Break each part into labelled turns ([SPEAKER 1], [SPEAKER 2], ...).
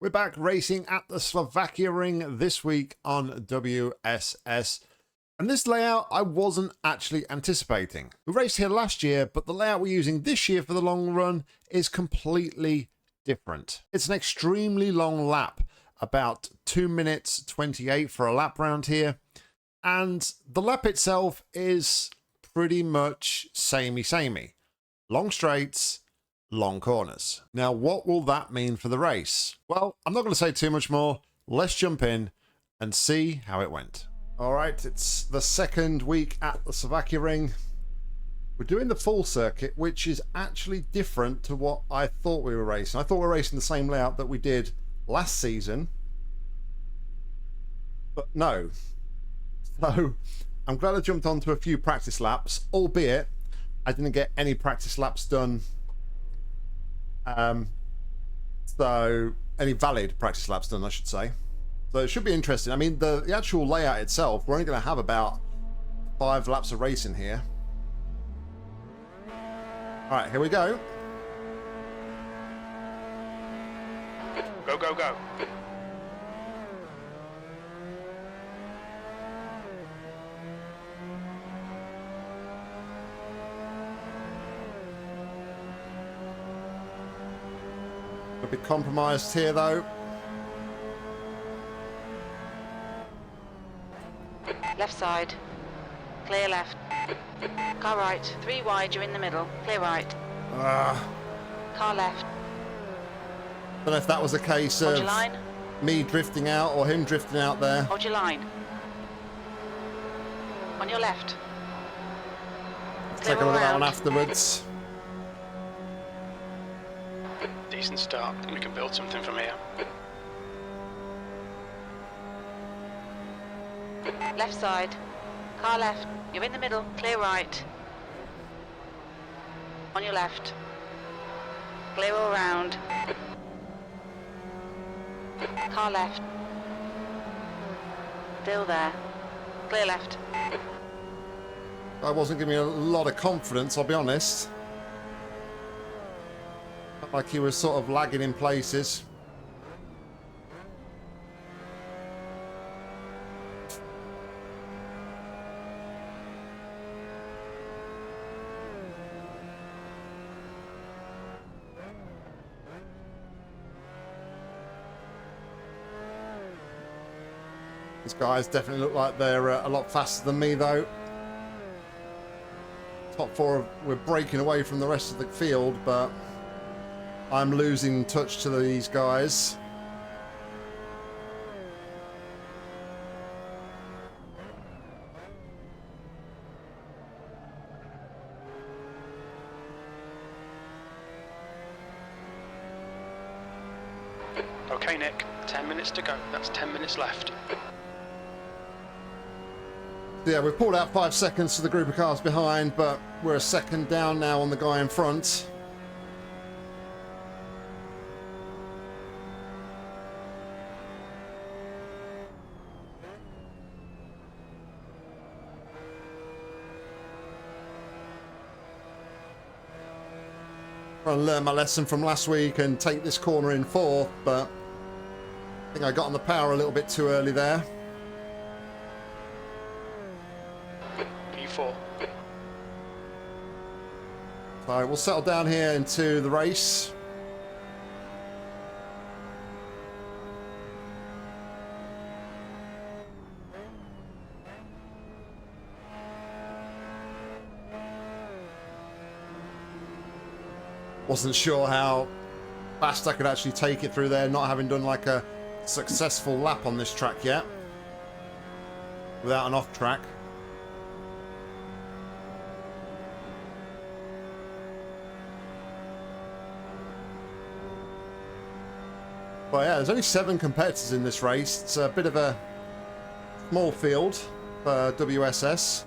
[SPEAKER 1] We're back racing at the Slovakiaring this week on WSS. And this layout I wasn't actually anticipating. We raced here last year, but the layout we're using this year for the long run is completely different. It's an extremely long lap, about 2 minutes 28 for a lap round here. And the lap itself is pretty much samey. Long straights, long corners. Now, what will that mean for the race? Well, I'm not going to say too much more. Let's jump in and see how it went. All right, it's the second week at the Slovakiaring. We're doing the full circuit, which is actually different to what I thought we were racing. I thought we were racing the same layout that we did last season. But no. So I'm glad I jumped onto a few practice laps, albeit I didn't get any practice laps done. So any valid practice laps done, I should say. So it should be interesting. I mean, the actual layout itself, we're only going to have about 5 laps of racing here. All right, here we go.
[SPEAKER 2] Go, go, go.
[SPEAKER 1] A bit compromised here, though.
[SPEAKER 3] Left side. Clear left. Car right. 3 wide, you're in the middle. Clear right. Car left.
[SPEAKER 1] Don't know if that was a case
[SPEAKER 3] Hold
[SPEAKER 1] of
[SPEAKER 3] your line.
[SPEAKER 1] me drifting out or him drifting out there.
[SPEAKER 3] Hold your line. On your left. Clear
[SPEAKER 1] Take a look at that
[SPEAKER 3] around.
[SPEAKER 1] one afterwards.
[SPEAKER 2] Decent start. We can build something from here.
[SPEAKER 3] Left side. Car left. You're in the middle. Clear right. On your left. Clear all round. Car left. Still there. Clear left.
[SPEAKER 1] That wasn't giving me a lot of confidence, I'll be honest. Felt like he was sort of lagging in places. These guys definitely look like they're a lot faster than me, though. Top 4, we're breaking away from the rest of the field, but I'm losing touch to these guys.
[SPEAKER 2] Okay, Nick. 10 minutes to go. That's 10 minutes left.
[SPEAKER 1] Yeah, we've pulled out 5 seconds to the group of cars behind, but we're a second down now on the guy in front. Trying to learn my lesson from last week and take this corner in 4th, but I think I got on the power a little bit too early there.
[SPEAKER 2] P4.
[SPEAKER 1] So we'll settle down here into the race. Wasn't sure how fast I could actually take it through there, not having done like a successful lap on this track yet without an off track. But yeah, there's only 7 competitors in this race. It's a bit of a small field for WSS.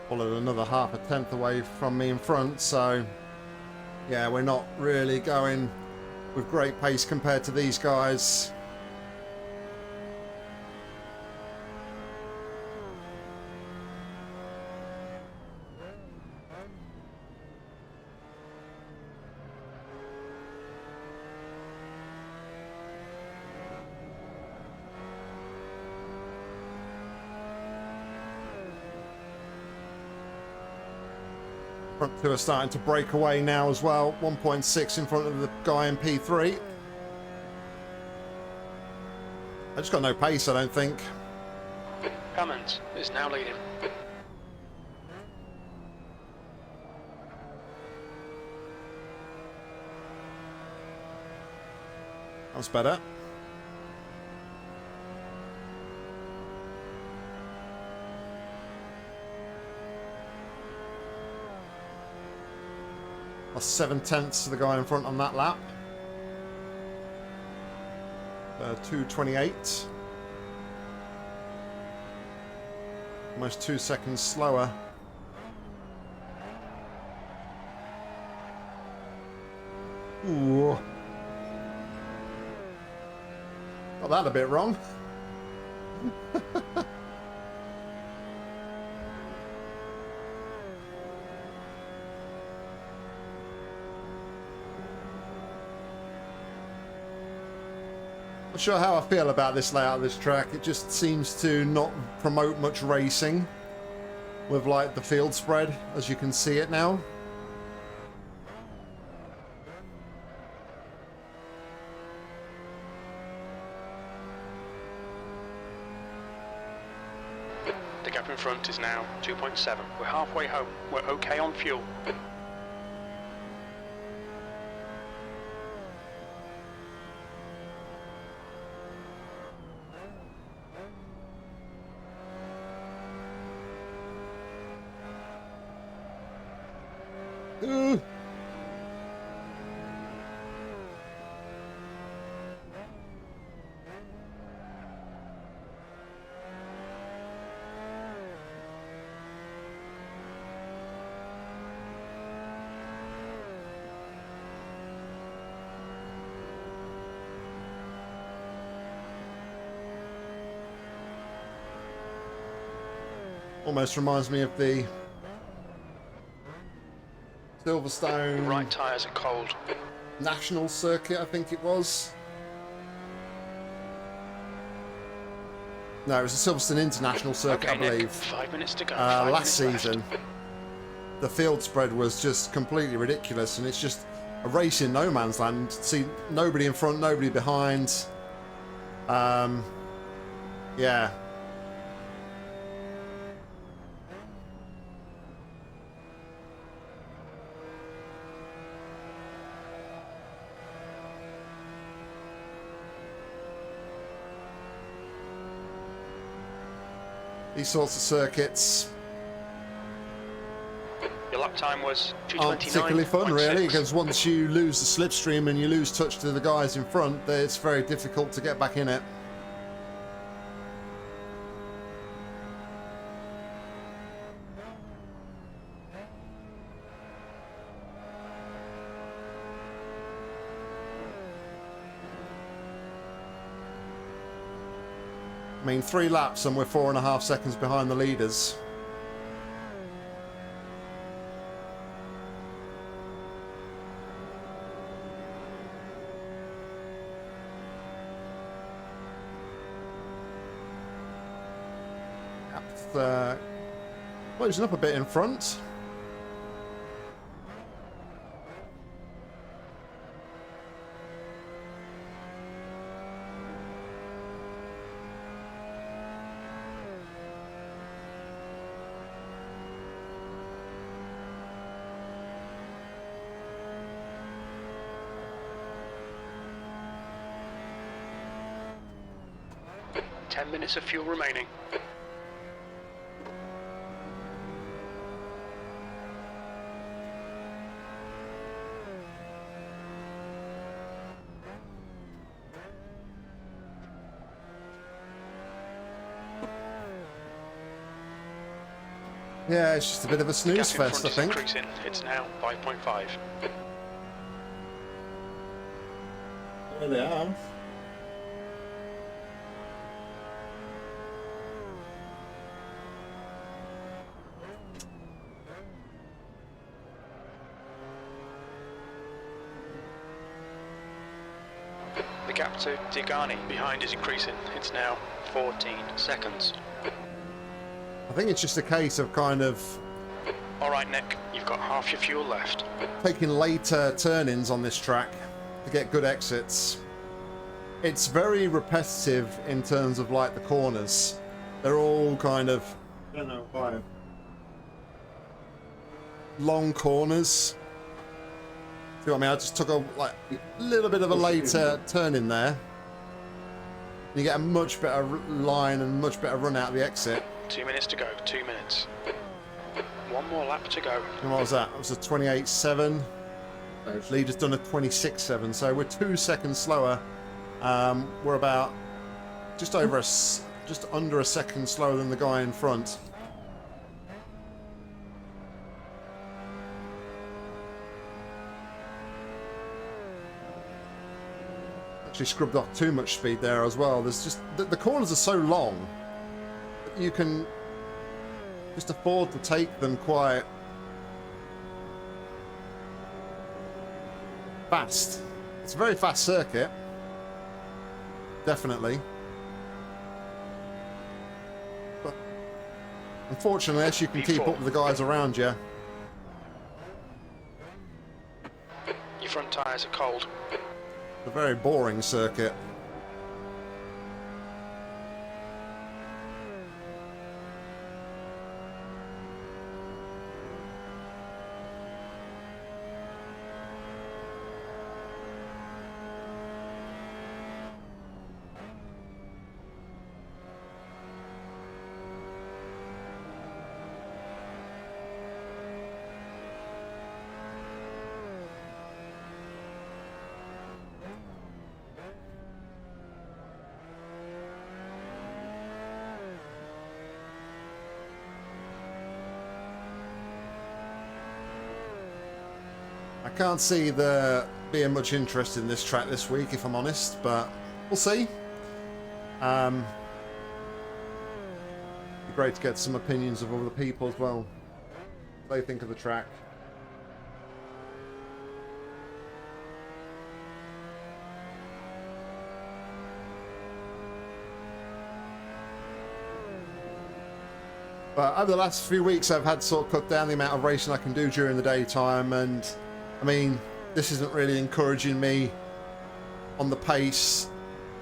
[SPEAKER 1] Followed another half a tenth away from me in front, so yeah, we're not really going with great pace compared to these guys. Front two are starting to break away now as well. 1.6 in front of the guy in P3. I just got no pace, I don't think.
[SPEAKER 2] Cummins is now leading.
[SPEAKER 1] That's better. Lost 7/10 to the guy in front on that lap. 2:28. Almost 2 seconds slower. Ooh. Got that a bit wrong. Not sure how I feel about this layout of this track. It just seems to not promote much racing with like the field spread as you can see it now.
[SPEAKER 2] The gap in front is now 2.7. We're halfway home. We're okay on fuel.
[SPEAKER 1] Ooh. Almost reminds me of the Silverstone
[SPEAKER 2] Right tyres are cold.
[SPEAKER 1] National Circuit, I think it was. No, it was the Silverstone International Circuit,
[SPEAKER 2] Okay,
[SPEAKER 1] I believe.
[SPEAKER 2] Nick, 5 minutes to go.
[SPEAKER 1] Last
[SPEAKER 2] 5 minutes
[SPEAKER 1] season.
[SPEAKER 2] left.
[SPEAKER 1] The field spread was just completely ridiculous, and it's just a race in no man's land. See, nobody in front, nobody behind. Yeah. These sorts of circuits
[SPEAKER 2] Your lap time was
[SPEAKER 1] aren't particularly fun,
[SPEAKER 2] 2:29.6.
[SPEAKER 1] really, because once you lose the slipstream and you lose touch to the guys in front, it's very difficult to get back in it. I mean, 3 laps and we're 4.5 seconds behind the leaders. Closing up a bit in front.
[SPEAKER 2] Ten minutes of fuel remaining.
[SPEAKER 1] Yeah, it's just a bit of a
[SPEAKER 2] The
[SPEAKER 1] snooze
[SPEAKER 2] gap in
[SPEAKER 1] fest,
[SPEAKER 2] front
[SPEAKER 1] I
[SPEAKER 2] is
[SPEAKER 1] think.
[SPEAKER 2] increasing. It's now 5.5.
[SPEAKER 1] There they are.
[SPEAKER 2] The gap to Tigani behind is increasing. It's now 14 seconds.
[SPEAKER 1] I think it's just a case of kind of
[SPEAKER 2] All right, Nick, you've got half your fuel left.
[SPEAKER 1] taking later turn-ins on this track to get good exits. It's very repetitive in terms of like the corners. They're all kind of, I don't know why, long corners. See what I mean? I just took a little bit of a later turn in there. You get a much better line and much better run out of the exit.
[SPEAKER 2] 2 minutes to go, 2 minutes. One more lap to go.
[SPEAKER 1] And what was that? It was a 28.7. Leader's done a 26.7, so we're 2 seconds slower. We're about just under a second slower than the guy in front. Actually scrubbed off too much speed there as well. There's just the corners are so long that you can just afford to take them quite fast. It's a very fast circuit, definitely. But unfortunately, unless you can keep up with the guys around you.
[SPEAKER 2] Your front tyres are cold.
[SPEAKER 1] It's a very boring circuit. I can't see there being much interest in this track this week, if I'm honest, but we'll see. It'd be great to get some opinions of other people as well. What they think of the track. But over the last few weeks, I've had to sort of cut down the amount of racing I can do during the daytime, and I mean, this isn't really encouraging me on the pace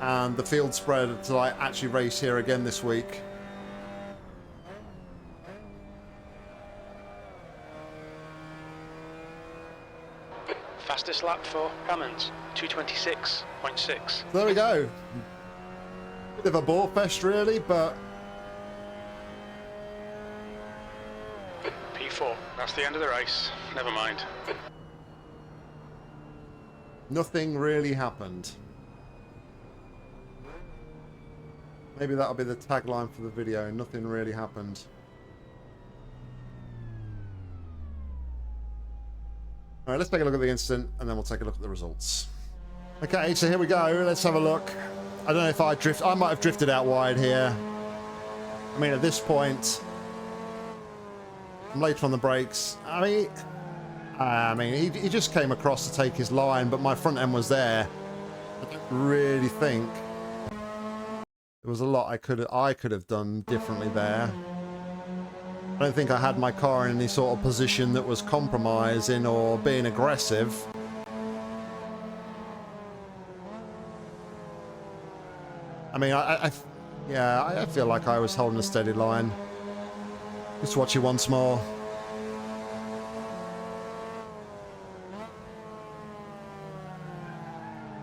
[SPEAKER 1] and the field spread to like actually race here again this week.
[SPEAKER 2] Fastest lap for Cummins, 226.6.
[SPEAKER 1] So there we go. Bit of a bore fest really, but
[SPEAKER 2] P4, that's the end of the race. Never mind.
[SPEAKER 1] nothing really happened. Maybe that'll be the tagline for the video. Nothing really happened. Alright, let's take a look at the incident and then we'll take a look at the results. Okay, so here we go. Let's have a look. I don't know if I might have drifted out wide here. I mean, at this point, I'm late on the brakes. I mean, he just came across to take his line, but my front end was there. I don't really think there was a lot I could have done differently there. I don't think I had my car in any sort of position that was compromising or being aggressive. I mean, I feel like I was holding a steady line. Just watch it once more.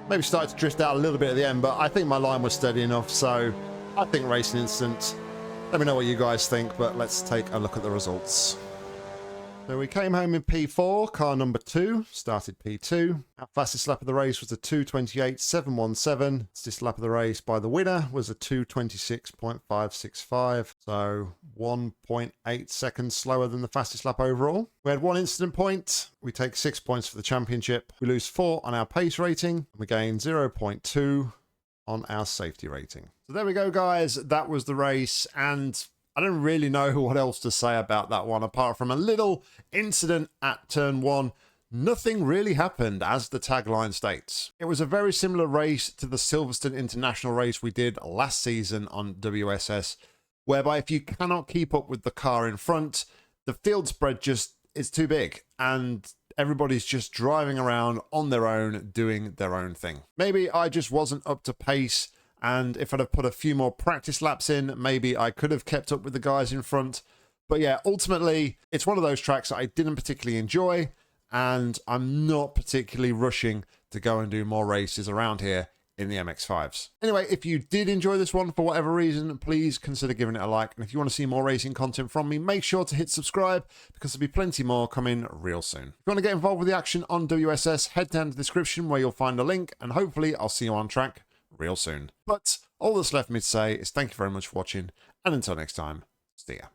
[SPEAKER 1] Maybe started to drift out a little bit at the end, but I think my line was steady enough, so I think racing instant. Let me know what you guys think, but let's take a look at the results. So we came home in P4, car number 2, started P2. Our fastest lap of the race was a 2:28.717. Fastest lap of the race by the winner was a 2:26.565. So 1.8 seconds slower than the fastest lap overall. We had 1 incident point. We take 6 points for the championship. We lose 4 on our pace rating. We gain 0.2 on our safety rating. So there we go, guys. That was the race, and I don't really know what else to say about that one apart from a little incident at turn 1. Nothing really happened, as the tagline states. It was a very similar race to the Silverstone International race we did last season on WSS, whereby if you cannot keep up with the car in front, the field spread just is too big and everybody's just driving around on their own, doing their own thing. Maybe I just wasn't up to pace, and if I'd have put a few more practice laps in, maybe I could have kept up with the guys in front. But yeah, ultimately, it's one of those tracks that I didn't particularly enjoy, and I'm not particularly rushing to go and do more races around here in the MX5's. Anyway, if you did enjoy this one for whatever reason, please consider giving it a like. And if you want to see more racing content from me, make sure to hit subscribe, because there'll be plenty more coming real soon. If you want to get involved with the action on WSS, head down to the description where you'll find a link, and hopefully I'll see you on track real soon. But all that's left for me to say is thank you very much for watching, and until next time, see ya.